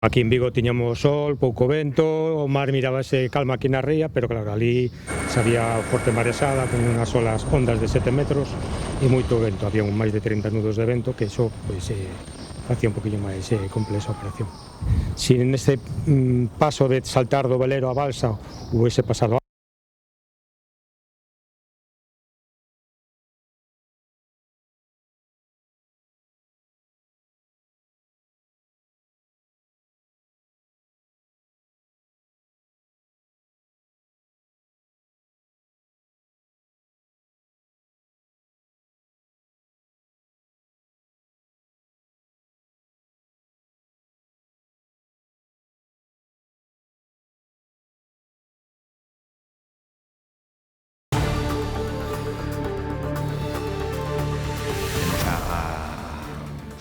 Aquí en Vigo tiñamos sol, pouco vento, o mar mirábase calma aquí na ría, pero claro, ali sabía forte maresada, con unhas olas ondas de 7 metros e moito vento, había máis de 30 nudos de vento, que iso pois, facía un poquinho máis complexa a operación. Si neste paso de saltar do velero á balsa houvese pasado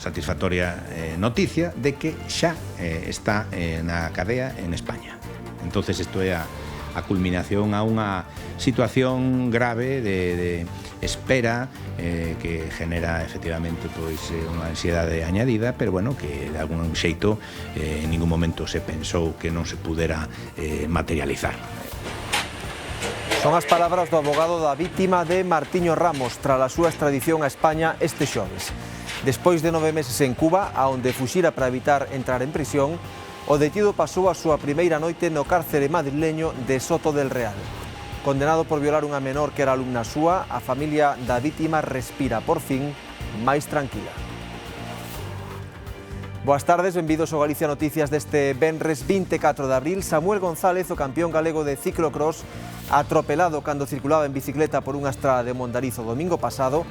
satisfactoria noticia de que xa está na cadea en España. Entonces isto é a culminación a unha situación grave de espera que genera efectivamente pois unha ansiedade añadida, pero bueno, que de algún xeito en ningún momento se pensou que non se pudera materializar. Son as palabras do abogado da vítima de Martiño Ramos tras a súa extradición a España este xoves. Despois de 9 meses en Cuba, aonde fuxira para evitar entrar en prisión, o detido pasou a súa primeira noite no cárcere madrileño de Soto del Real. Condenado por violar unha menor que era alumna súa, a familia da vítima respira, por fin, máis tranquila. Boas tardes, benvidos ao Galicia Noticias deste venres 24 de abril. Samuel González, o campeón galego de ciclocross, atropelado cando circulaba en bicicleta por unha estrada de Mondariz o domingo pasado,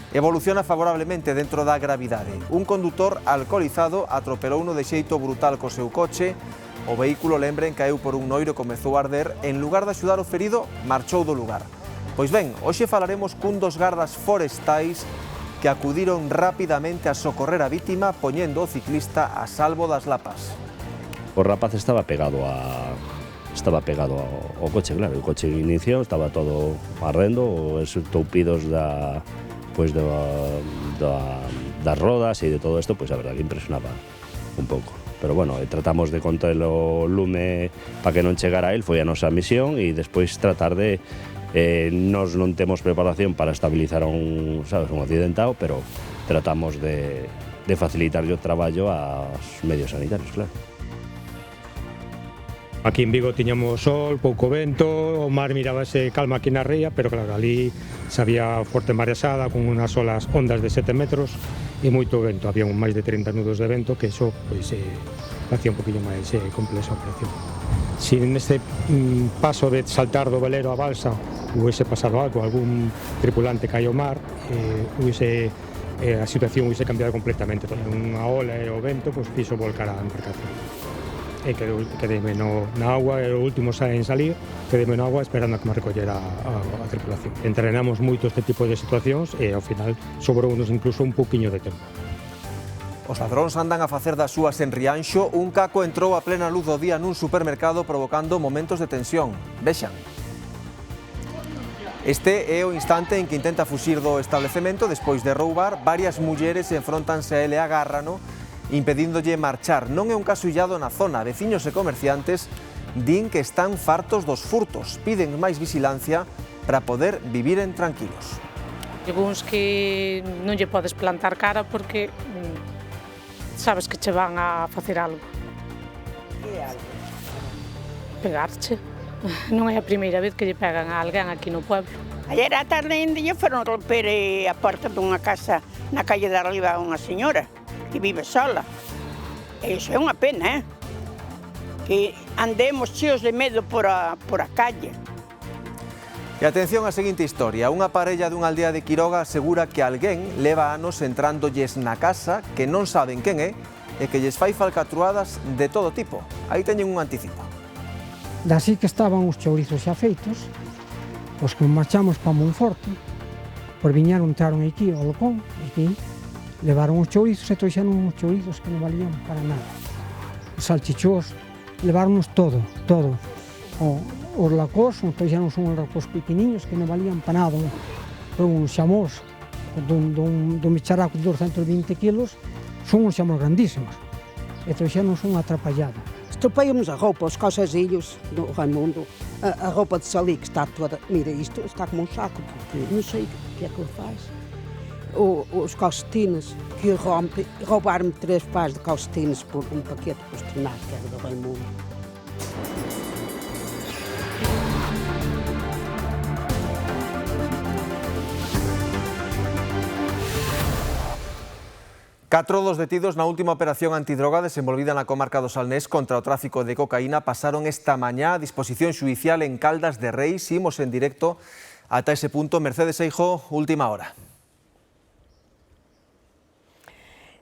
evoluciona favorablemente dentro da gravidade. Un condutor alcoholizado atropelouno de xeito brutal co seu coche. O vehículo, lembren, caeu por un noiro e comezou a arder. En lugar de axudar o ferido, marchou do lugar. Pois ben, hoxe falaremos cun dos gardas forestais que acudiron rapidamente a socorrer a vítima, poñendo o ciclista a salvo das lapas. O rapaz estaba pegado ao coche, claro. O coche iniciou, estaba todo ardendo, os toupidos das rodas e de todo isto, pois a verdade que impresionaba un pouco. Pero bueno, tratamos de conter o lume para que non chegara a él, foi a nosa misión, e despois tratar de nos non temos preparación para estabilizar un accidentado, pero tratamos de facilitarlle o traballo aos medios sanitarios, claro. Aquí en Vigo tiñamos sol, pouco vento, o mar mirábase calma aquí na ría, pero claro, ali sabía forte maresada, con unhas olas ondas de 7 metros e moito vento, había máis de 30 nudos de vento, que iso pois, facía un poquinho máis complexa a operación. Si neste paso de saltar do velero á balsa houvese pasado algo, algún tripulante cae ao mar, a situación houvese cambiado completamente. Unha ola e o vento pois, fixo volcar a embarcación. E quedeme na agua, e o último en salir, quedeme na agua esperando a que me recollera a tripulación. Entrenamos moito este tipo de situacións e ao final sobrounos incluso un pouquiño de tempo. Os ladróns andan a facer das súas en Rianxo. Un caco entrou a plena luz do día nun supermercado provocando momentos de tensión. Vexan. Este é o instante en que intenta fuxir do establecemento despois de roubar. Varias mulleres enfrontanse a ele e agárrano, impedíndolle marchar. Non é un caso illado na zona. Veciños e comerciantes din que están fartos dos furtos. Piden máis vigilancia para poder viviren tranquilos. Algúns que non lle podes plantar cara porque sabes que che van a facer algo. Que algo? Pegarche. Non é a primeira vez que lle pegan a alguén aquí no pueblo. Ayer á tarde ainda lle foron romper a porta dunha casa na calle de arriba a unha señora que vive sola. Iso é unha pena, que andemos cheos de medo por a calle. E atención á seguinte historia. Unha parella dunha aldea de Quiroga asegura que alguén leva anos entrándolles na casa, que non saben quen é, e que lles fai falcatruadas de todo tipo. Aí teñen un anticipo. Dasí que estaban os chourizos xa feitos, os que marchamos para Monforte, por entraron aquí ao Locón, aquí, levaron os chourizos e trouxeron uns chourizos que non valían para nada. Os salchichós, levaronnos todo. Os lacós, trouxeron uns lacós pequeniños que non valían para nada. Uns xamós, dun bicharaco de 220 kilos, son uns xamós grandísimos. e trouxenos unha atrapallada. Estropeiamos a roupa, os calçadilhos do Raimundo, a roupa de Sali que está toda... Mira, isto está como um saco, porque não sei o que é que ele faz. Os calcetines, que roubaram-me 3 pares de calcetines por um paquete costinado, que era do Raimundo. Catro dos detidos na última operación antidroga desenvolvida na comarca do Salnés contra o tráfico de cocaína pasaron esta mañá a disposición xudicial en Caldas de Reis. Imos en directo ata ese punto. Mercedes Eijo, última hora.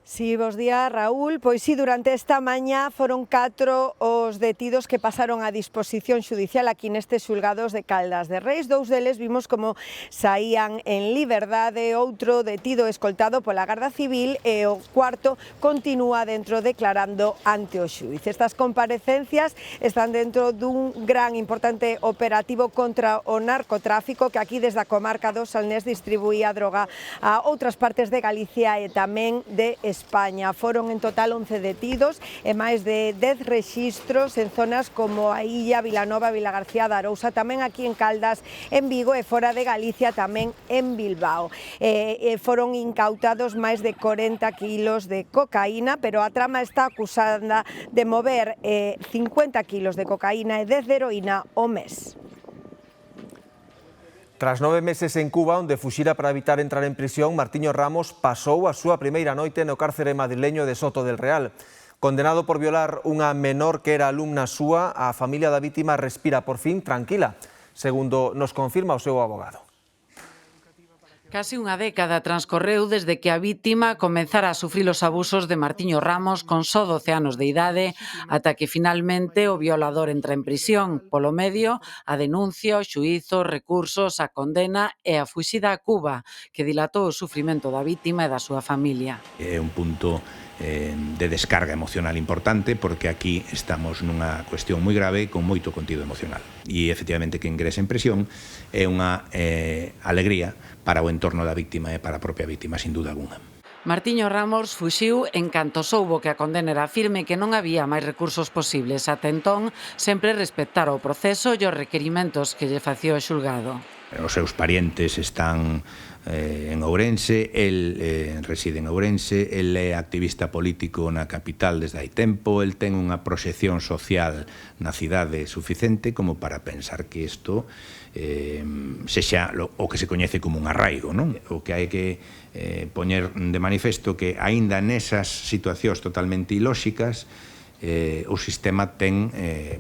Sí, bos días, Raúl. Pois sí, durante esta mañá foron 4 os detidos que pasaron a disposición xudicial aquí nestes xulgados de Caldas de Reis. 2 deles vimos como saían en liberdade, outro detido escoltado pola Garda Civil e o cuarto continúa dentro declarando ante o xuiz. Estas comparecencias están dentro dun gran importante operativo contra o narcotráfico que aquí desde a comarca do Salnés distribuía droga a outras partes de Galicia e tamén de España. Foron en total 11 detidos e máis de 10 rexistros en zonas como a Illa, Vilanova, Vilagarcía de Arousa, tamén aquí en Caldas, en Vigo e fora de Galicia tamén en Bilbao. Foron incautados máis de 40 kilos de cocaína, pero a trama está acusada de mover 50 kilos de cocaína e 10 de heroína ao mes. Tras 9 meses en Cuba, onde fuxira para evitar entrar en prisión, Martiño Ramos pasou a súa primeira noite no cárcere madrileño de Soto del Real. Condenado por violar unha menor que era alumna súa, a familia da vítima respira por fin tranquila, segundo nos confirma o seu abogado. Casi unha década transcorreu desde que a vítima comezara a sufrir os abusos de Martiño Ramos con só 12 anos de idade, ata que finalmente o violador entra en prisión. Polo medio, a denuncia, o xuízo, recursos, a condena e a fuxida a Cuba, que dilatou o sufrimento da vítima e da súa familia. É un punto de descarga emocional importante, porque aquí estamos nunha cuestión moi grave con moito contido emocional. E efectivamente que ingrese en prisión é unha alegría para o entorno da víctima e para a propia víctima, sin duda alguna. Martiño Ramos fuxiu en canto soubo que a condena era firme e que non había máis recursos posibles. Ata entón, sempre respectara o proceso e os requerimentos que lle facía o xulgado. Os seus parientes están en Ourense, el reside en Ourense, el é activista político na capital desde hai tempo, el ten unha proxección social na cidade suficiente como para pensar que isto sexa o que se coñece como un arraigo, non? O que hai que poñer de manifesto que aínda nesas situacións totalmente ilóxicas o sistema ten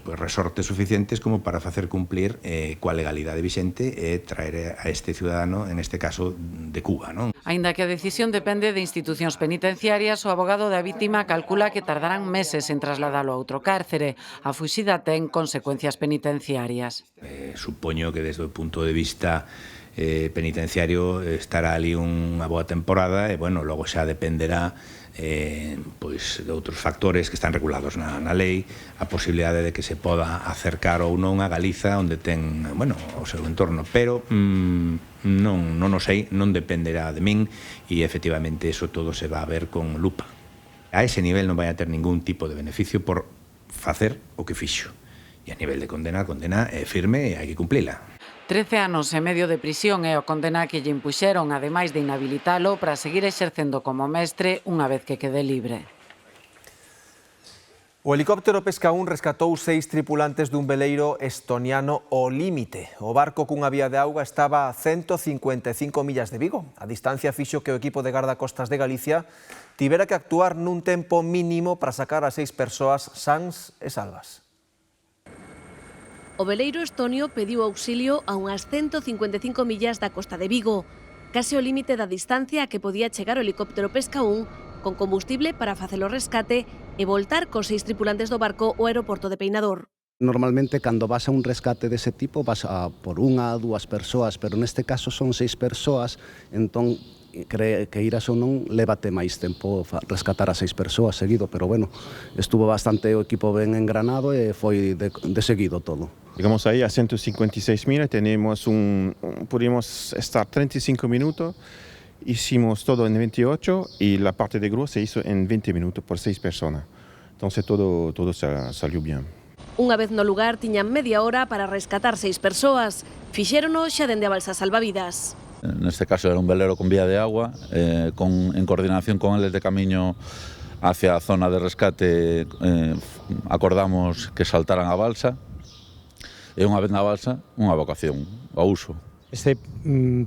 resortes suficientes como para facer cumplir coa legalidade vixente e traer a este ciudadano, en este caso de Cuba, non? Aínda que a decisión depende de institucións penitenciarias, o abogado da vítima calcula que tardarán meses en trasladalo a outro cárcere. A fuxida ten consecuencias penitenciarias. Supoño que desde o punto de vista penitenciario estará ali unha boa temporada e, bueno, logo xa dependerá pois de outros factores que están regulados na lei, a posibilidade de que se poda acercar ou non a Galiza, onde ten, bueno, o seu entorno, pero non o sei, non dependerá de min e efectivamente eso todo se va a ver con lupa. A ese nivel non vai a ter ningún tipo de beneficio por facer o que fixo. E a nivel de condena, a condena é firme e hai que cumplila. 13 anos e medio de prisión é o condena que lle impuxeron, ademais de inhabilitalo, para seguir exercendo como mestre unha vez que quede libre. O helicóptero Pesca 1 rescatou 6 tripulantes dun veleiro estoniano ao límite. O barco cunha vía de auga estaba a 155 millas de Vigo. A distancia fixo que o equipo de gardacostas de Galicia tivera que actuar nun tempo mínimo para sacar a 6 persoas sans e salvas. O veleiro estonio pediu auxilio a unhas 155 millas da costa de Vigo, case o límite da distancia a que podía chegar o helicóptero Pesca 1 con combustible para facer o rescate e voltar cos 6 tripulantes do barco ao aeroporto de Peinador. Normalmente, cando vas a un rescate dese tipo, vas a por unha ou dúas persoas, pero neste caso son 6 persoas, entón, que iras ou non, lévate máis tempo rescatar a 6 persoas seguido, pero bueno, estuvo bastante o equipo ben engranado e foi de seguido todo. Llegamos ahí a 156 millas, pudimos estar 35 minutos, hicimos todo en 28 y la parte de grúa se hizo en 20 minutos por 6 personas. Entonces todo salió bien. Unha vez no lugar tiñan media hora para rescatar 6 persoas. Fixérono xa dende a balsa salvavidas. Neste caso era un velero con vía de agua, en coordinación con eles de camiño hacia a zona de rescate acordamos que saltaran a balsa e unha vez na balsa unha vocación ao uso. Este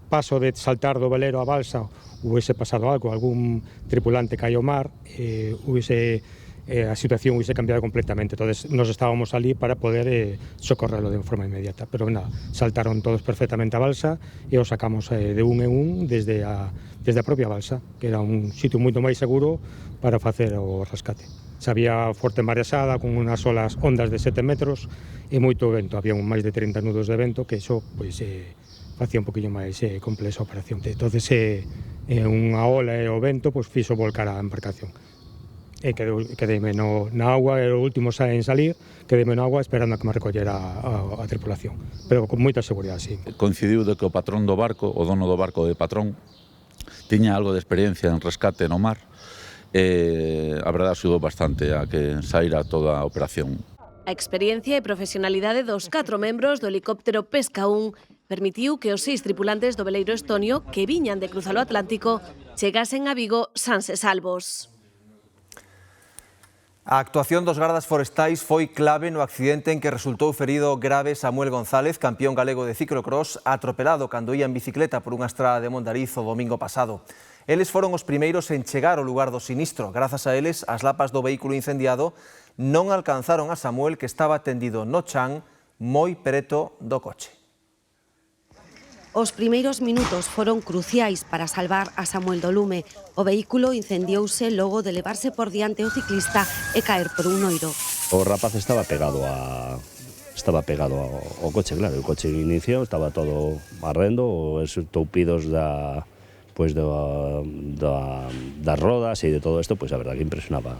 paso de saltar do velero á balsa hubiese pasado algo, algún tripulante caio ao mar, a situación hubiese cambiado completamente. Entonces nos estábamos ali para poder socorrerlo de forma inmediata, pero nada, saltaron todos perfectamente a balsa e os sacamos de un en un desde a propia balsa, que era un sitio moito máis seguro para facer o rescate. Había forte mareasada con unhas olas ondas de 7 metros e moito vento, había máis de 30 nudos de vento, que iso pois facía un poquinho máis complexa a operación. Entonces unha ola e o vento pois fixo volcar a embarcación. E quedeime na agua, era o último en salir, quedeime na agua esperando a que me recollera a tripulación, pero con moita seguridade, sí. Coincidiu de que o patrón do barco, o dono do barco de Patrón, tiña algo de experiencia en rescate no mar, e a verdade axudou bastante a que saíra toda a operación. A experiencia e profesionalidade dos 4 membros do helicóptero Pesca 1 permitiu que os 6 tripulantes do veleiro estonio que viñan de cruzar o Atlántico chegasen a Vigo sans e salvos. A actuación dos gardas forestais foi clave no accidente en que resultou ferido grave Samuel González, campeón galego de ciclocross, atropelado cando ía en bicicleta por unha estrada de Mondariz o domingo pasado. Eles foron os primeiros en chegar ao lugar do sinistro. Grazas a eles, as lapas do vehículo incendiado non alcanzaron a Samuel, que estaba tendido no chan moi preto do coche. Os primeiros minutos foron cruciais para salvar a Samuel do lume. O vehículo incendiouse logo de levarse por diante o ciclista e caer por un noiro. O rapaz estaba pegado ao coche, claro. O coche iniciou, estaba todo arrendo, os toupidos das rodas e de todo isto, pois a verdade que impresionaba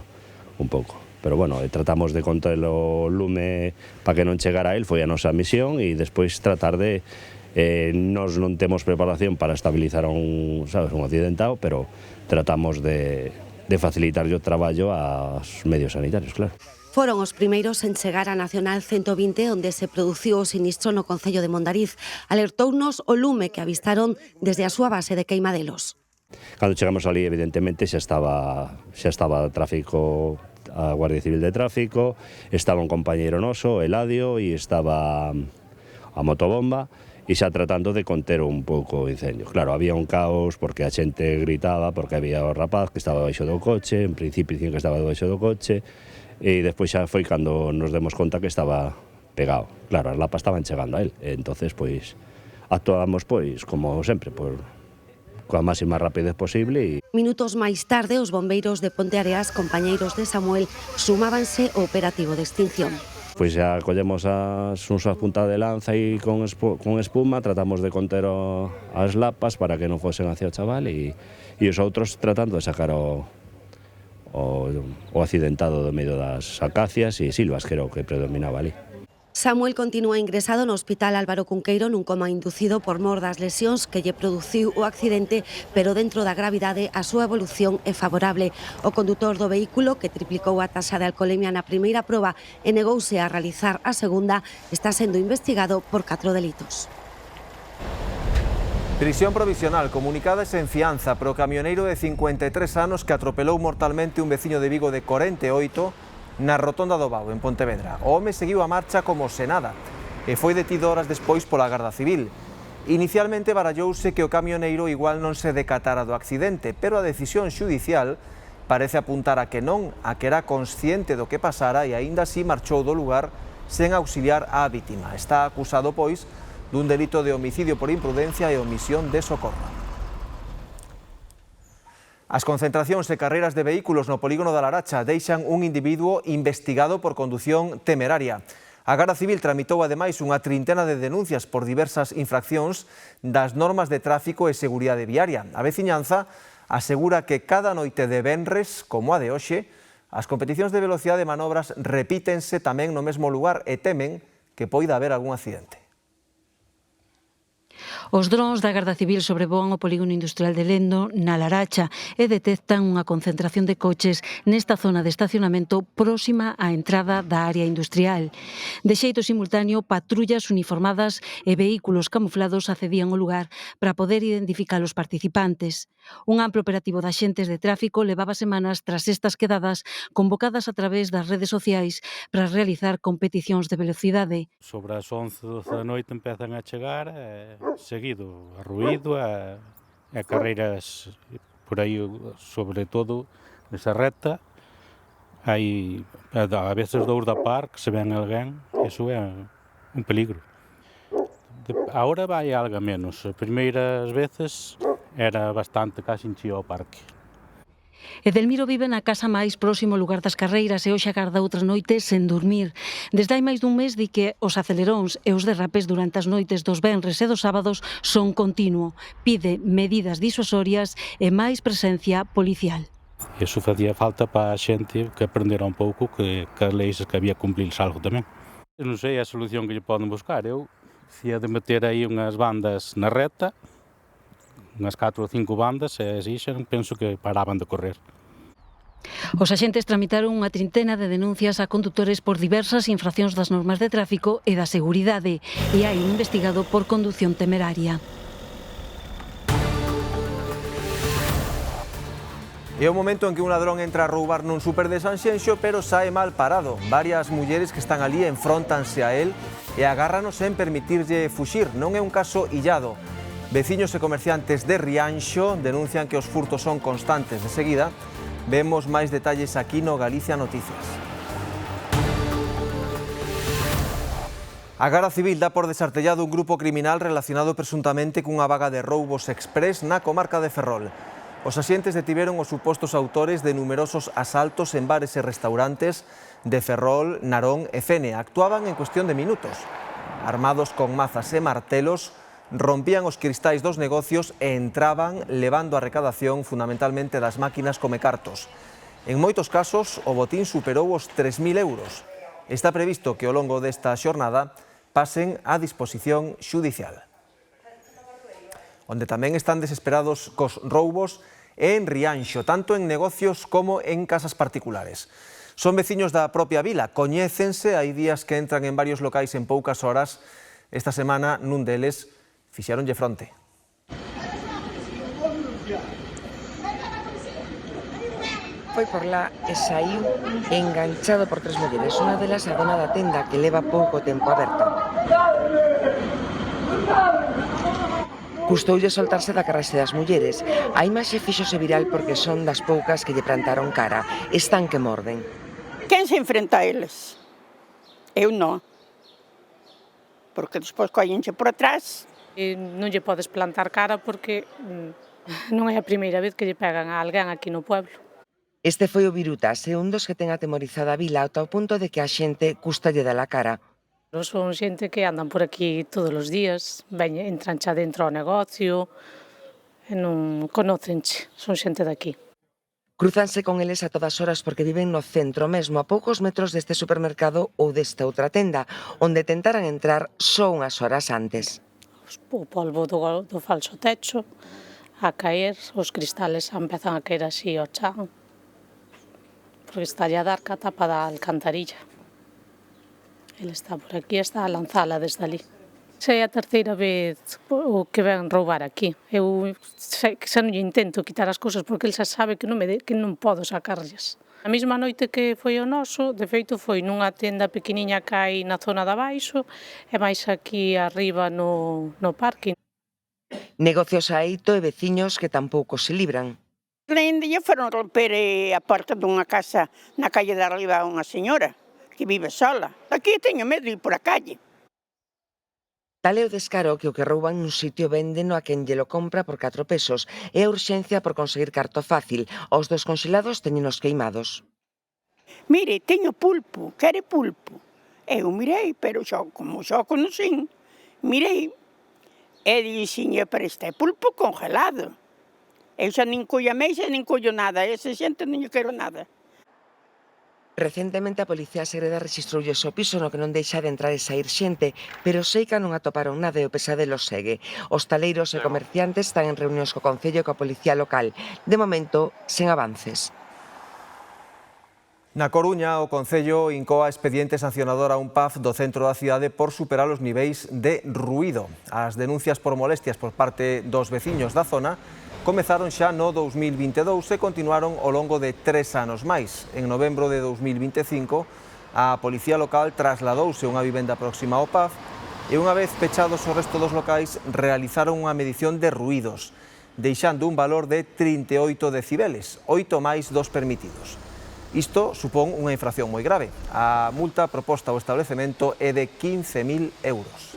un pouco. Pero bueno, tratamos de conter o lume para que non chegara a él, foi a nosa misión, e despois tratar de nos non temos preparación para estabilizar un accidentado, pero tratamos de facilitarlle o traballo aos medios sanitarios, claro. Foron os primeiros en chegar á Nacional 120, onde se produciu o sinistro no concello de Mondariz. Alertounos o lume que avistaron desde a súa base de Queimadelos. Cando chegamos ali, evidentemente, xa estaba tráfico, a Guardia Civil de Tráfico, estaba un compañeiro noso, Eladio, e estaba a motobomba, e xa tratando de conter un pouco o incendio. Claro, había un caos porque a xente gritaba, porque había o rapaz que estaba debaixo do coche, en principio dicían que estaba debaixo do coche, e despois xa foi cando nos demos conta que estaba pegado. Claro, as lapas estaban chegando a él, e entonces pois actuábamos pois como sempre, coa máxima rapidez posible. Minutos máis tarde, os bombeiros de Ponteareas, compañeiros de Samuel, sumábanse ao operativo de extinción. Pois xa collemos as punta de lanza e con espuma tratamos de conter as lapas para que non fosen hacia o chaval, e os outros tratando de sacar o accidentado do medio das acacias e silvas, que era o que predominaba ali. Samuel continúa ingresado no Hospital Álvaro Cunqueiro nun coma inducido por mor das lesións que lle produciu o accidente, pero dentro da gravidade a súa evolución é favorable. O condutor do vehículo, que triplicou a taxa de alcolemia na primeira proba e negouse a realizar a segunda, está sendo investigado por 4 delitos. Prisión provisional comunicada sen fianza pro camioneiro de 53 anos que atropelou mortalmente un veciño de Vigo de 48 na rotonda do Vao, en Pontevedra. O home seguiu a marcha como se nada e foi detido horas despois pola Garda Civil. Inicialmente barallouse que o camioneiro igual non se decatara do accidente, pero a decisión xudicial parece apuntar a que non, a que era consciente do que pasara e aínda así marchou do lugar sen auxiliar á vítima. Está acusado, pois, dun delito de homicidio por imprudencia e omisión de socorro. As concentracións e carreiras de vehículos no polígono da Laracha deixan un individuo investigado por condución temeraria. A Garda Civil tramitou ademais unha trintena de denuncias por diversas infraccións das normas de tráfico e seguridade viaria. A veciñanza asegura que cada noite de venres, como a de hoxe, as competicións de velocidade de manobras repítense tamén no mesmo lugar e temen que poida haber algún accidente. Os drons da Garda Civil sobrevoan o polígono industrial de Lendo, na Laracha, e detectan unha concentración de coches nesta zona de estacionamento próxima á entrada da área industrial. De xeito simultáneo, patrullas uniformadas e vehículos camuflados accedían ao lugar para poder identificar os participantes. Un amplo operativo de axentes de tráfico levaba semanas tras estas quedadas convocadas a través das redes sociais para realizar competicións de velocidade. Sobre as 11, 12 da noite empezan a chegar, seguido a ruído, a carreiras por aí, sobre todo nesa reta. Hai a veces dous da par que se ven alguén, iso é un peligro. Agora vai algo menos, as primeiras veces era bastante, casi enchía o parque. Edelmiro vive na casa máis próximo ao lugar das carreiras e hoxe agarda outra noite sen dormir. Desde hai máis dun mes di que os aceleróns e os derrapes durante as noites dos venres e dos sábados son continuo. Pide medidas disuasorias e máis presencia policial. Iso facía falta para a xente que aprendera un pouco que as leis que había que cumplirse algo tamén. Eu non sei a solución que lle poden buscar. Eu fía de meter aí unhas bandas na reta, unhas 4 ou 5 bandas, e así xa non penso que paraban de correr. Os axentes tramitaron unha trintena de denuncias a condutores por diversas infraccións das normas de tráfico e da seguridade e hai un investigado por condución temeraria. É o momento en que un ladrón entra a roubar nun súper de Sanxenxo, pero sae mal parado. Varias mulleres que están ali enfróntanse a él e agárranos sen permitirlle fuxir. Non é un caso illado. Veciños e comerciantes de Rianxo denuncian que os furtos son constantes. De seguida, vemos máis detalles aquí no Galicia Noticias. A Garda Civil dá por desartellado un grupo criminal relacionado presuntamente cunha vaga de roubos exprés na comarca de Ferrol. Os axentes detiveron os supostos autores de numerosos asaltos en bares e restaurantes de Ferrol, Narón e Fene. Actuaban en cuestión de minutos. Armados con mazas e martelos, rompían os cristais dos negocios e entraban levando a recadación fundamentalmente das máquinas comecartos. En moitos casos, o botín superou os 3.000 euros. Está previsto que ao longo desta xornada pasen a disposición xudicial. Onde tamén están desesperados cos roubos é en Rianxo, tanto en negocios como en casas particulares. Son veciños da propia vila, coñécense, hai días que entran en varios locais en poucas horas. Esta semana, nun deles, fixéronlle fronte. Foi por lá e saiu enganchado por 3 mulleres. Unha delas a dona da tenda, que leva pouco tempo aberta. Custoulle soltarse da carraxe das mulleres. A imaxe fíxose viral porque son das poucas que lle plantaron cara. Están que morden. Quen se enfrenta a eles? Eu non. Porque despois collenche por atrás. Non lle podes plantar cara porque non é a primeira vez que lle pegan a alguén aquí no pueblo. Este foi o Virutas, é un dos que ten atemorizada a vila ata o punto de que a xente custalle da la cara. Son xente que andan por aquí todos os días, entran xa dentro ao negocio e non conócenche, son xente daqui. Cruzanse con eles a todas horas porque viven no centro mesmo, a poucos metros deste supermercado ou desta outra tenda, onde tentaran entrar só unhas horas antes. O polvo do falso techo a caer, os cristales empezan a caer así ao chan, porque está a dar ca tapa da alcantarilla. Ele está por aquí, está a lanzala desde ali. Xa é a terceira vez o que ven roubar aquí. Eu xa non lle intento quitar as cousas porque ele xa sabe que non podo sacarlles. A mesma noite que foi o noso, de feito foi nunha tenda pequeniña que hai na zona de abaixo e máis aquí arriba no parque. Negocios a eito e veciños que tampouco se libran. Lle foron romper a porta dunha casa na calle de arriba a unha señora que vive sola. Aquí teño medo de ir por a calle. Tal é o descaro que o que rouban nun sitio véndeno a quen lle lo compra por 4 pesos e a urxencia por conseguir carto fácil. Os dos conxelados teñen os queimados. Mire, teño pulpo, quere pulpo. Eu mirei, pero como xo conocín, mirei e dixinlle, pero este é pulpo congelado. Eu xa nin collo a meixa, nin collo nada, esa xente non lle quero nada. Recentemente a Policía Segreda rexistroulle o piso no que non deixa de entrar e sair xente, pero Seica non atoparon nada e o pesadelo segue. Hostaleiros e comerciantes están en reunións co Concello e coa Policía Local. De momento, sen avances. Na Coruña, o Concello incoa expediente sancionador a un pub do centro da cidade por superar os niveis de ruído. As denuncias por molestias por parte dos veciños da zona comezaron xa no 2022 e continuaron ao longo de 3 anos máis. En novembro de 2025, a Policía Local trasladouse a unha vivenda próxima ao pub e unha vez pechados o resto dos locais realizaron unha medición de ruídos, deixando un valor de 38 decibeles, 8 máis dos permitidos. Isto supón unha infracción moi grave. A multa proposta ao establecemento é de 15.000 euros.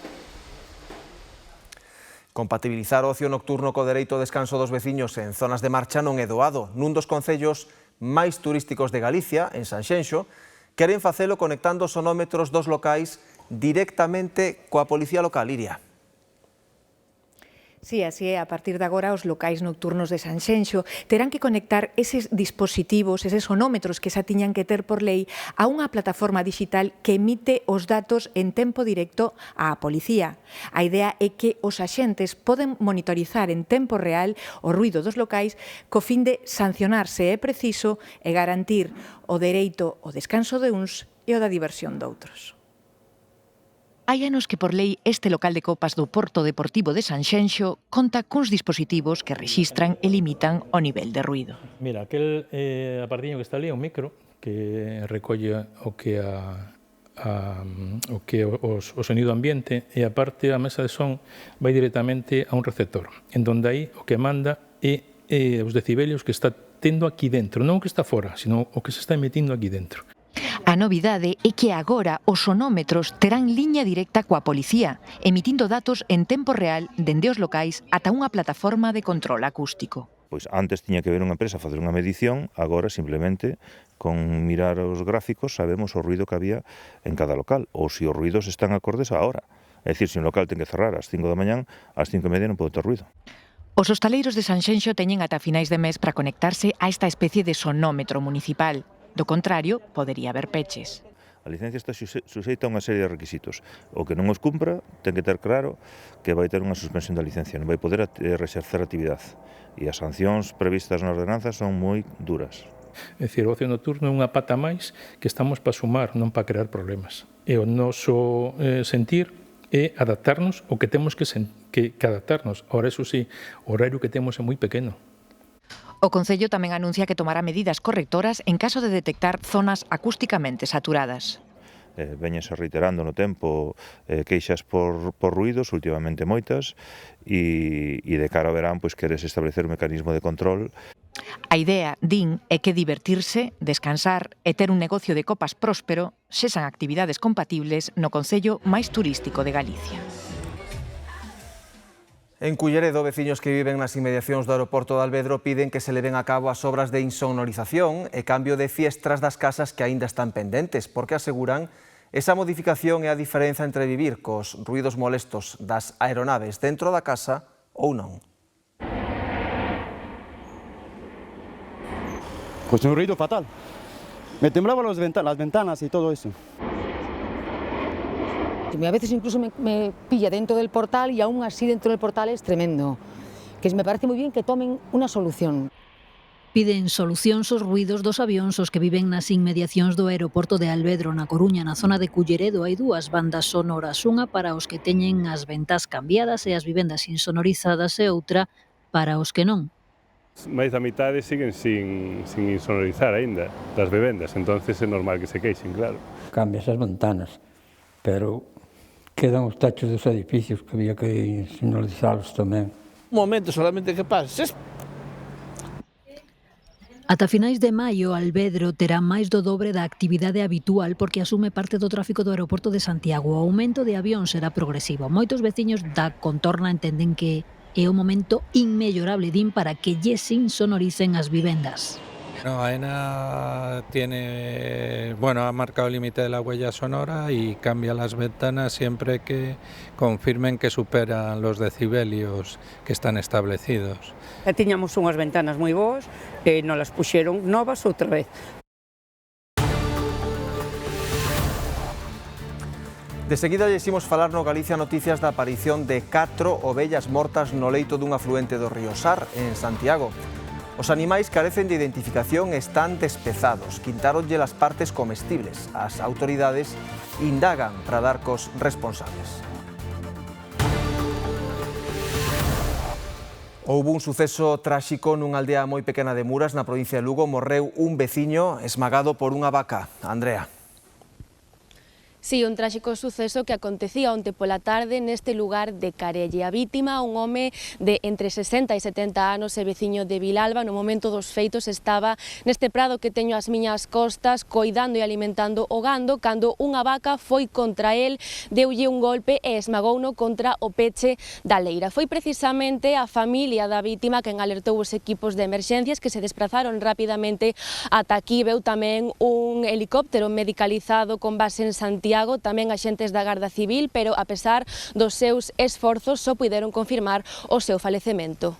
Compatibilizar o ocio nocturno co dereito ao descanso dos veciños en zonas de marcha non é doado. Nun dos concellos máis turísticos de Galicia, en Sanxenxo, queren facelo conectando sonómetros dos locais directamente coa Policía Local, Iria. Sí, así é, a partir de agora os locais nocturnos de Sanxenxo terán que conectar eses dispositivos, eses sonómetros que xa tiñan que ter por lei a unha plataforma digital que emite os datos en tempo directo á policía. A idea é que os axentes poden monitorizar en tempo real o ruído dos locais co fin de sancionar se é preciso e garantir o dereito ao descanso de uns e o da diversión doutros. Hai anos que por lei este local de copas do Porto Deportivo de Sanxenxo conta cuns dispositivos que rexistran e limitan o nivel de ruído. Mira, aquel apartiño que está ali é un micro que recolle o sonido ambiente e aparte a mesa de son vai directamente a un receptor, en donde aí o que manda é os decibelios que está tendo aquí dentro, non o que está fora, sino o que se está emitindo aquí dentro. A novidade é que agora os sonómetros terán liña directa coa policía, emitindo datos en tempo real dende os locais ata unha plataforma de control acústico. Pois antes tiña que ver unha empresa a facer unha medición, agora simplemente con mirar os gráficos sabemos o ruido que había en cada local, ou se os ruidos están acordes á hora. É dicir, se un local ten que cerrar ás 5 da mañán, ás 5:30 non pode ter ruido. Os hostaleiros de Sanxenxo teñen ata finais de mes para conectarse a esta especie de sonómetro municipal. Do contrario, podería haber peches. A licencia está suxeita a unha serie de requisitos. O que non os cumpra ten que ter claro que vai ter unha suspensión da licencia, non vai poder exercer actividade. E as sancións previstas na ordenanza son moi duras. É dicir, o ocio nocturno é unha pata máis que estamos para sumar, non para crear problemas. E o noso sentir é adaptarnos o que temos que adaptarnos. Ahora, eso sí, o horario que temos é moi pequeno. O Concello tamén anuncia que tomará medidas correctoras en caso de detectar zonas acústicamente saturadas. Veñense reiterando no tempo queixas por ruídos, últimamente moitas, e de cara ao verán queres establecer un mecanismo de control. A idea, din, é que divertirse, descansar e ter un negocio de copas próspero sexan actividades compatibles no concello máis turístico de Galicia. En Culleredo, veciños que viven nas inmediacións do aeroporto de Alvedro piden que se leven a cabo as obras de insonorización e cambio de fiestras das casas que aínda están pendentes, porque aseguran esa modificación é a diferenza entre vivir cos ruídos molestos das aeronaves dentro da casa ou non. Pues un ruido fatal. Me temblaban las ventanas y todo eso. A veces incluso me pilla dentro del portal y aún así dentro del portal es tremendo. Que me parece muy bien que tomen una solución. Piden solucións aos ruídos dos avións os que viven nas inmediacións do aeroporto de Alvedro, na Coruña, na zona de Culleredo. Hai dúas bandas sonoras, unha para os que teñen as ventás cambiadas e as vivendas insonorizadas e outra para os que non. Máis da mitade siguen sin insonorizar aínda das vivendas, entonces é normal que se queixen, claro. Cambias as ventanas, pero quedan os techos dos edificios que había que insonorizarlos tamén. Un momento solamente que pases. Ata finais de maio, Alvedro terá máis do dobre da actividade habitual porque asume parte do tráfico do aeroporto de Santiago. O aumento de avións será progresivo. Moitos veciños da contorna entenden que é o momento inmellorable, din, para que lles insonoricen as vivendas. No, AENA ha marcado el límite de la huella sonora y cambia las ventanas siempre que confirmen que superan los decibelios que están establecidos. Tiñamos unhas ventanas moi boas e nos las puxeron novas outra vez. De seguida lles falar no Galicia Noticias da aparición de 4 ovellas mortas no leito dun afluente do río Sar, en Santiago. Os animais carecen de identificación e están despezados. Quintáronlle as partes comestibles. As autoridades indagan para dar cos responsables. Houbo un suceso tráxico nunha aldea moi pequena de Muras, na provincia de Lugo. Morreu un veciño esmagado por unha vaca. Andrea. Sí, un tráxico suceso que acontecía onte pola tarde neste lugar de Carelle. A vítima, un home de entre 60 e 70 anos e veciño de Vilalba, no momento dos feitos estaba neste prado que teño ás miñas costas, coidando e alimentando o gando, cando unha vaca foi contra el, deulle un golpe e esmagouno contra o peche da leira. Foi precisamente a familia da vítima quen alertou os equipos de emerxencias que se desprazaron rapidamente ata aquí. Veu tamén un helicóptero medicalizado con base en Santiago, tamén axentes da Garda Civil, pero a pesar dos seus esforzos só puideron confirmar o seu falecemento.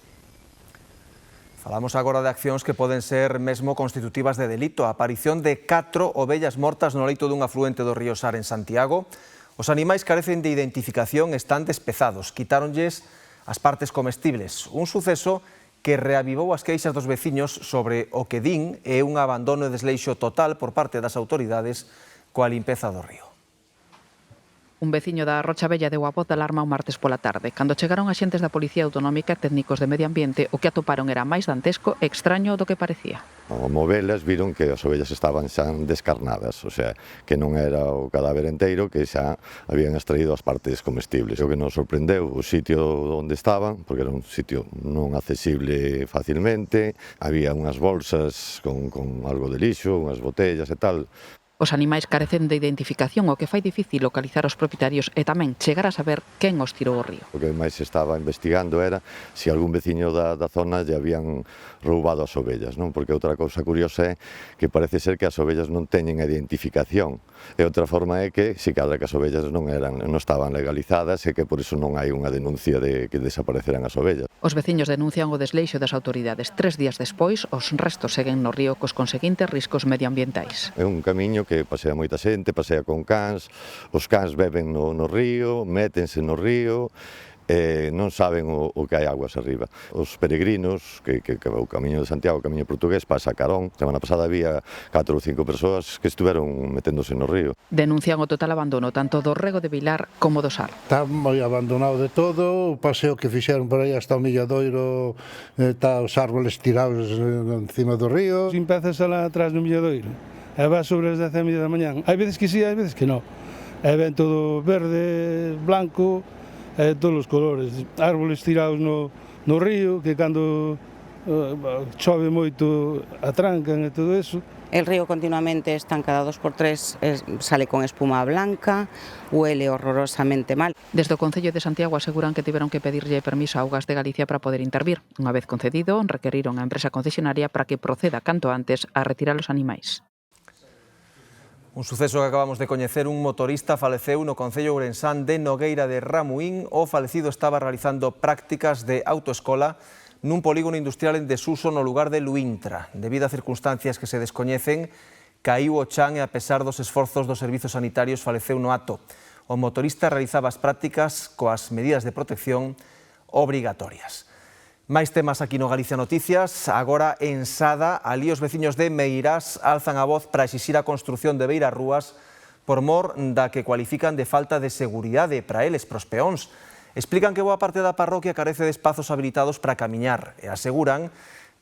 Falamos agora de accións que poden ser mesmo constitutivas de delito. A aparición de 4 ovellas mortas no leito dun afluente do río Sar en Santiago. Os animais carecen de identificación, están despezados. Quitáronlles as partes comestibles. Un suceso que reavivou as queixas dos veciños sobre o que din é un abandono e desleixo total por parte das autoridades coa limpeza do río. Un veciño da Rocha Bella deu a voz de alarma o martes pola tarde. Cando chegaron axentes da Policía Autonómica e técnicos de Medio Ambiente, o que atoparon era máis dantesco e extraño do que parecía. Ao movelas viron que as ovellas estaban xa descarnadas, o sea, que non era o cadáver enteiro, que xa habían extraído as partes comestibles. O que nos sorprendeu o sitio onde estaban, porque era un sitio non accesible facilmente, había unhas bolsas con algo de lixo, unhas botellas e tal. Os animais carecen de identificación, o que fai difícil localizar os propietarios e tamén chegar a saber quen os tirou ao río. O que máis se estaba investigando era se algún veciño da zona lle habían roubado as ovellas, non? Porque outra cousa curiosa é que parece ser que as ovellas non teñen identificación. E outra forma é que, se cadra que as ovellas non estaban legalizadas e que por iso non hai unha denuncia de que desapareceran as ovellas. Os veciños denuncian o desleixo das autoridades. 3 días despois, os restos seguen no río cos conseguintes riscos medioambientais. É un camiño que pasea moita xente, pasea con cans, os cans beben no río, métense no río, non saben o que hai aguas arriba. Os peregrinos, que o camiño de Santiago, o camiño portugués, pasa a Carón. Semana pasada había 4 ou 5 persoas que estiveron meténdose no río. Denuncian o total abandono tanto do rego de Vilar como do Sar. Está moi abandonado de todo, o paseo que fixeron por aí hasta o Milladoiro, está os árboles tirados encima do río. Se empezas alá atrás do Milladoiro, e vas sobre as 10:30 da mañán. Hai veces que sí, hai veces que non. E ven todo verde, blanco, todos os colores. Árboles tirados no río, que cando chove moito atrancan e todo eso. El río continuamente están cada 2x3, sale con espuma blanca, huele horrorosamente mal. Desde o Concello de Santiago aseguran que tiveron que pedirlle permiso a Augas de Galicia para poder intervir. Unha vez concedido, requeriron á empresa concesionaria para que proceda canto antes a retirar os animais. Un suceso que acabamos de coñecer, un motorista faleceu no concello ourensán de Nogueira de Ramuín. O falecido estaba realizando prácticas de autoescola nun polígono industrial en desuso no lugar de Luintra. Debido a circunstancias que se descoñecen, caíu o chan e a pesar dos esforzos dos servizos sanitarios faleceu no acto. O motorista realizaba as prácticas coas medidas de protección obrigatorias. Máis temas aquí no Galicia Noticias. Agora en Sada, alí os veciños de Meirás alzan a voz para exixir a construción de beirarrúas por mor da que cualifican de falta de seguridade para eles, pros peóns. Explican que boa parte da parroquia carece de espazos habilitados para camiñar e aseguran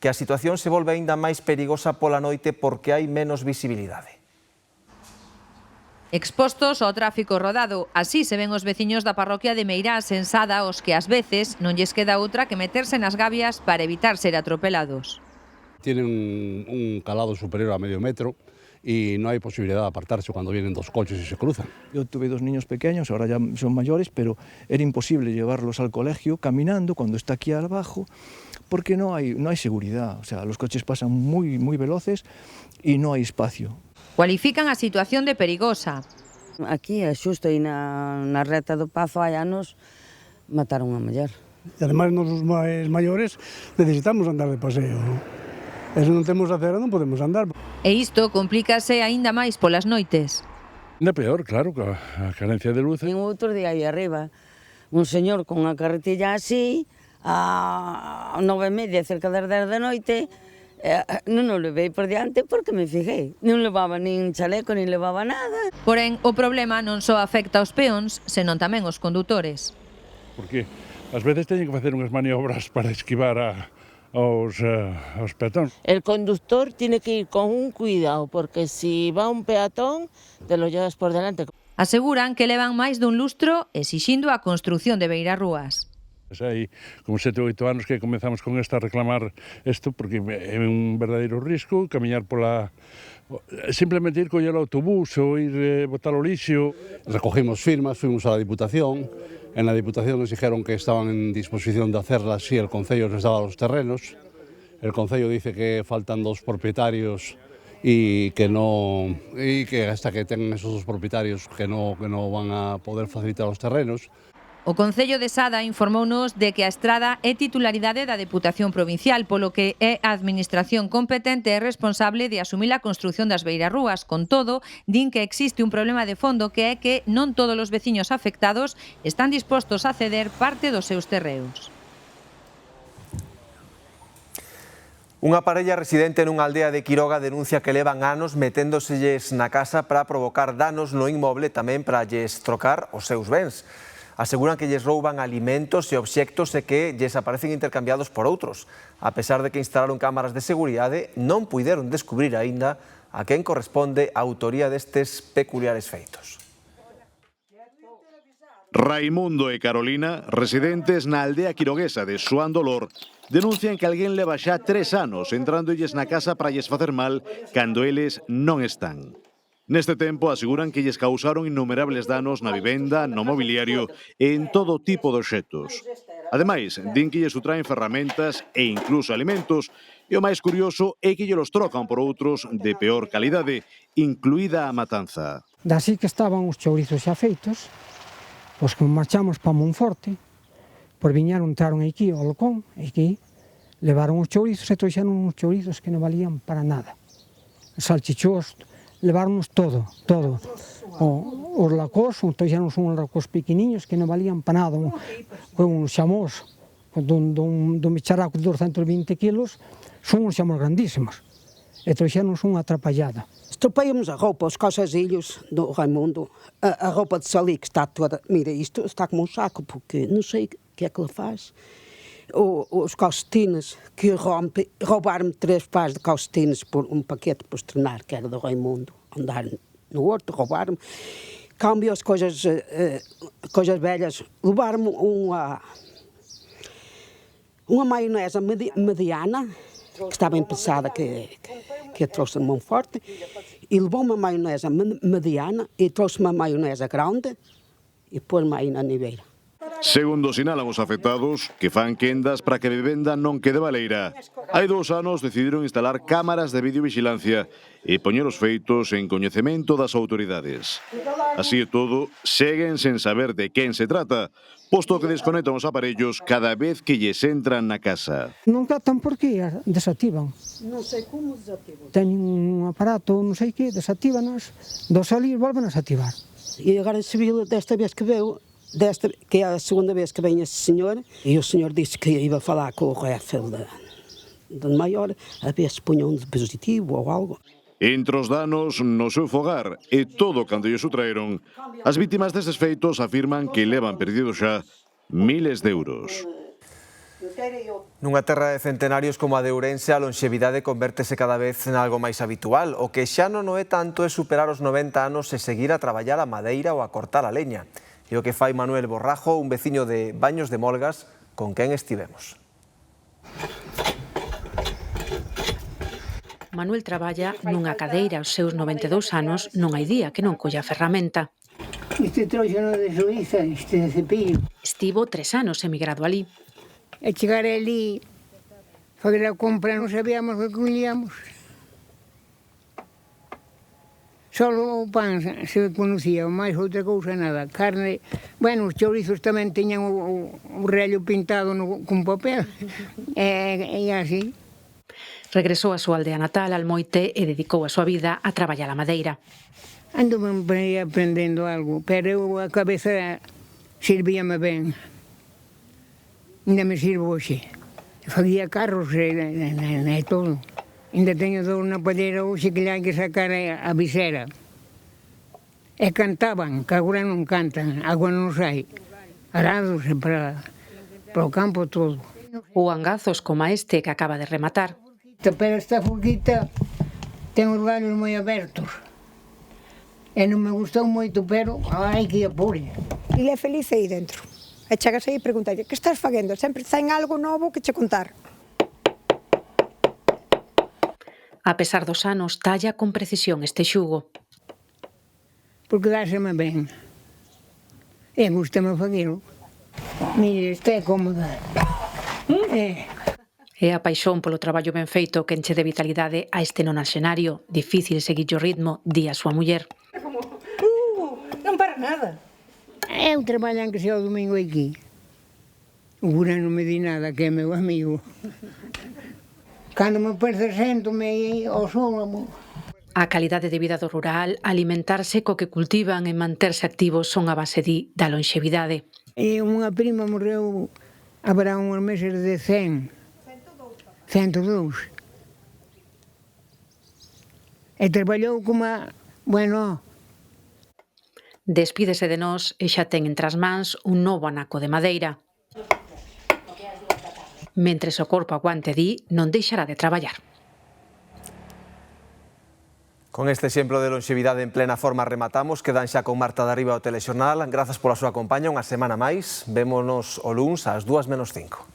que a situación se volve aínda máis perigosa pola noite porque hai menos visibilidade. Expostos ao tráfico rodado, así se ven os veciños da parroquia de Meirás en Sada, os que ás veces non lles queda outra que meterse nas gabias para evitar ser atropelados. Tienen un calado superior a medio metro y no hay posibilidad de apartarse cuando vienen dos coches y se cruzan. Yo tuve 2 niños pequeños, ahora ya son mayores, pero era imposible llevarlos al colegio caminando cuando está aquí abajo, porque no hay seguridad, o sea, los coches pasan muy veloces y no hay espacio. Cualifican a situación de perigosa. Aquí é xusto aí na reta do Pazo hai anos mataron unha muller. E ademais nos os máis maiores necesitamos andar de paseo. E se non temos acera non podemos andar. E isto complícase aínda máis polas noites. Ainda peor, claro, a carencia de luz. E outro día aí arriba, un señor con unha carretilla así, a 9:30, cerca das 10 da noite, non o levei por diante porque me fijei. Non levaba nin chaleco, nin levaba nada. Porén, o problema non só afecta aos peóns, senón tamén aos condutores. Porque ás veces teñen que facer unhas maniobras para esquivar aos peatóns. El conductor tiene que ir con un cuidado, porque si va un peatón, te lo llevas por delante. Aseguran que levan máis dun lustro exixindo a construción de beirarrúas. Hai como 7 ou 8 anos que comenzamos con esta a reclamar isto, porque é un verdadeiro risco camiñar pola... Simplemente ir coller o autobús ou ir botar o lixo. Recogimos firmas, fuimos a la Diputación. En la Diputación nos dijeron que estaban en disposición de hacerlas si el Concello les daba los terrenos. El Concello dice que faltan 2 propietarios y que hasta que tengan esos 2 propietarios que no van a poder facilitar los terrenos. O Concello de Sada informounos de que a estrada é titularidade da Deputación Provincial, polo que é a Administración competente e responsable de asumir a construción das beirarrúas. Con todo, din que existe un problema de fondo, que é que non todos os veciños afectados están dispostos a ceder parte dos seus terreos. Unha parella residente nunha aldea de Quiroga denuncia que levan anos meténdoselles na casa para provocar danos no inmoble, tamén para lles trocar os seus bens. Aseguran que lles rouban alimentos e obxectos e que lles aparecen intercambiados por outros. A pesar de que instalaron cámaras de seguridade, non puideron descubrir aínda a quen corresponde a autoría destes peculiares feitos. Raimundo e Carolina, residentes na aldea quiroguesa de Xoán Dolor, denuncian que alguén leva xa 3 anos entrandolles na casa para lles facer mal cando eles non están. Neste tempo aseguran que lles causaron innumerables danos na vivenda, no mobiliario e en todo tipo de obxectos. Ademais, din que lles sustraen ferramentas e incluso alimentos, e o máis curioso é que lles trocan por outros de peor calidade, incluída a matanza. Dasí que estaban os chourizos xa feitos, pois como marchamos para Monforte, pois entraron aquí ao Alcón, aquí, levaron os chourizos e trouxeron uns chourizos que non valían para nada. Os salchichós, levarnos todo. Os lacós, trouxeronnos uns lacós pequeniños que non valían para nada, un xamós dun bicharraco de 220 kilos, son uns xamós grandísimos, e trouxeronnos unha atrapallada. Estropeamos a roupa, os calçadilhos do Raimundo, a roupa de Sali que está toda, mira, isto está como um saco, porque não sei o que é que ele faz. Os calcetines que roubaram-me 3 pares de calcetines por um paquete para estrenar, que era do Raimundo, andar no horto, roubaram-me. Cambiou as coisas velhas, levaram-me uma maionese mediana, que estava bem pensada, que eu trouxe de Monforte, e levou uma maionese mediana e trouxe uma maionese grande e pôs-me aí na neveira. Segundo sinalan os afectados, que fan quendas para que a vivenda non quede baleira. Hai 2 anos decidiron instalar cámaras de videovigilancia e poñer os feitos en coñecemento das autoridades. Así e todo, seguen sen saber de quen se trata, posto que desconectan os aparellos cada vez que lles entran na casa. Non catan por que desactivan. Non sei como desactivan. Teñen un aparato, non sei que, desactívanos, do salir volven a desactivar. E agora se viu desta vez que veio, que é a segunda vez que vem esse senhor, e o senhor disse que ia falar com o jefe do maior, a ver se punha um dispositivo ou algo. Entre os danos no seu fogar e todo cando lles sutraeron, as vítimas destes feitos afirman que levan perdido xa miles de euros. Nunha terra de centenarios como a de Ourense, a lonxevidade convértese cada vez en algo máis habitual. O que xa non é tanto é superar os 90 anos e seguir a traballar a madeira ou a cortar a leña. E o que fai Manuel Borrajo, un veciño de Baños de Molgas, con quen estivemos. Manuel traballa nunha cadeira aos seus 92 anos, non hai día que non colla a ferramenta. Este troxano de Suiza, este cepillo. Estivo 3 anos emigrado alí. E chegar ali, fazer a compra, non sabíamos o que collíamos. Solo o pan se conocía, máis outra cousa nada. Carne, bueno, os chourizos tamén tiñan o rello pintado con papel, e así. Regresou á súa aldea natal, Almoite, e dedicou a súa vida a traballar a madeira. Ando por aí aprendendo algo, pero eu a cabeza servíame ben. Ainda me sirvo hoxe. Facía carros e todo. Ainda teño dor na palleira hoxe que le hai que sacar a visera. E cantaban, que agora non cantan, agora non sai. Arados e para o campo todo. Ou angazos como este que acaba de rematar. Pero esta furquita ten os gallos moi abertos. E non me gustou moito, pero hai que ir a pure. E é feliz aí dentro. E chegas aí e preguntalle, que estás facendo? Sempre ten algo novo que che contar. A pesar dos anos, talla con precisión este xugo. Porque dáseme ben. E gustame facelo. Mire, esta é cómoda. É a paixón polo traballo ben feito que enche de vitalidade a este nonaxenario. Difícil seguir o ritmo, di a súa muller. Non para nada. Eu traballo que sea o domingo aquí. O cura non me di nada, que é meu amigo. Cando me penso, sento-me ao sol. A calidade de vida do rural, alimentarse co que cultivan e manterse activos son a base da lonxevidade. E unha prima morreu haberá uns meses de 100. 102. E traballou como bueno. Despídese de nós e xa ten entre as mans un novo anaco de madeira. Mentres o corpo aguante, di, non deixará de traballar. Con este exemplo de lonxevidade en plena forma rematamos. Quedan xa con Marta Darriba o Telexornal. Grazas pola súa compañía unha semana máis. Vémonos o luns ás 2:05.